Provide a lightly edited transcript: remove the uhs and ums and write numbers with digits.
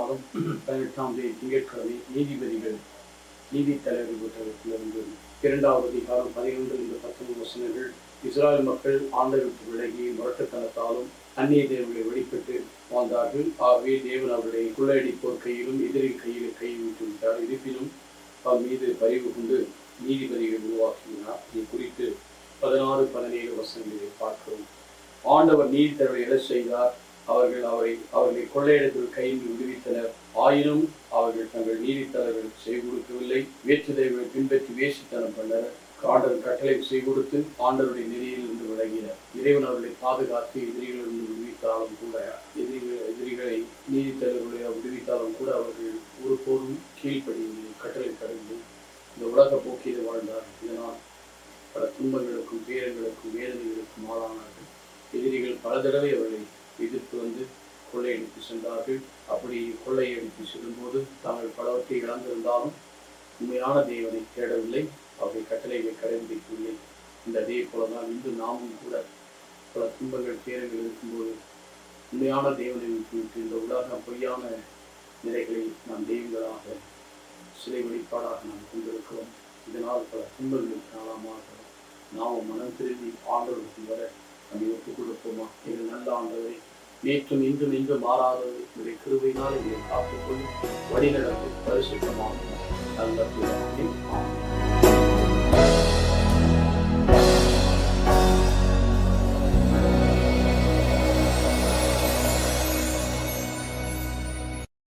மாதம் 18ஆம் தேதி திங்கட்கிழமை நீதித்தலைவர் புத்தகத்திலிருந்து 2வது அதிகாரம் 11-19 வசனங்கள். இஸ்ராயல் மக்கள் ஆண்டவருக்கு விலகி முரட்டுத்தனத்தாலும் அந்நிய தேவர்களை வெளிப்பட்டு வாழ்ந்தார்கள். ஆகவே தேவன் அவருடைய கொள்ளையடிப்போர் கையிலும் எதிரி கையில கை விட்டு விட்டார். இருப்பினும் அவர் மீது பரிவு கொண்டு நீதிபதிகளை உருவாக்கினார். இது குறித்து 16-17 வசனங்களை பார்க்கிறோம். ஆண்டவர் நீதித்தலைவரை எழ செய்தார். அவர்களை கொள்ளையடிப்போர் கையில் விடுவித்தனர். ஆயினும் அவர்கள் தங்கள் நீதித்தலைவர்கள் செய்து கொடுக்கவில்லை. வேற்று தெய்வங்களை பின்பற்றி வேசித்தனம் பண்ணனர். ஆண்டவர் கட்டளை செய்து கொடுத்து ஆண்டவருடைய நெறியிலிருந்து விலகினர். இறைவன் அவர்களை பாதுகாத்து எதிரிகளிலிருந்து விடுவித்தாலும் கூட எதிரிகளை நீதித்தலைவர்களை விடுவித்தாலும் கூட அவர்கள் ஒருபோதும் கீழ்ப்படியவில்லை, கட்டளை தரவில்லை. இந்த உலக போக்கிலே வாழ்ந்தார். இதனால் பல துன்பங்களுக்கும் பேரங்களுக்கும் வேதனைகளுக்கும் ஆளானார்கள். எதிரிகள் பல தடவை அவர்களை எதிர்த்து வந்து கொள்ளையடித்து சென்றார்கள். அப்படி கொள்ளையடித்து செல்லும்போது தாங்கள் பலவற்றை இழந்திருந்தாலும் உண்மையான தேவனை தேடவில்லை, அவருடைய கட்டளைகளை கடைபிடிக்கவில்லை. அதே போலதான் இன்று நாமும் கூட பல துன்பங்கள் பேரங்கள் இருக்கும்போது உண்மையான தேவனை விட்டு இந்த உலக பொய்யான நிலைகளை நாம் தெய்வங்களாக சிலை வெளிப்பாடாக நாம் கொண்டிருக்கிறோம். இதனால் பல துன்பங்களுக்கு காலமாக நாம் மனம் திரும்பி ஆண்டவருக்கு வர நம்மை ஒப்புக் கொடுப்போமா? எங்கள் நல்ல ஆண்டவரை, நேற்றும் இன்றும் இன்று மாறாதது உடைய கிருபையினால் இதை காத்துக்கொண்டு வழிநடத்தி பரிசுத்தமாக நல்ல ஆமென்.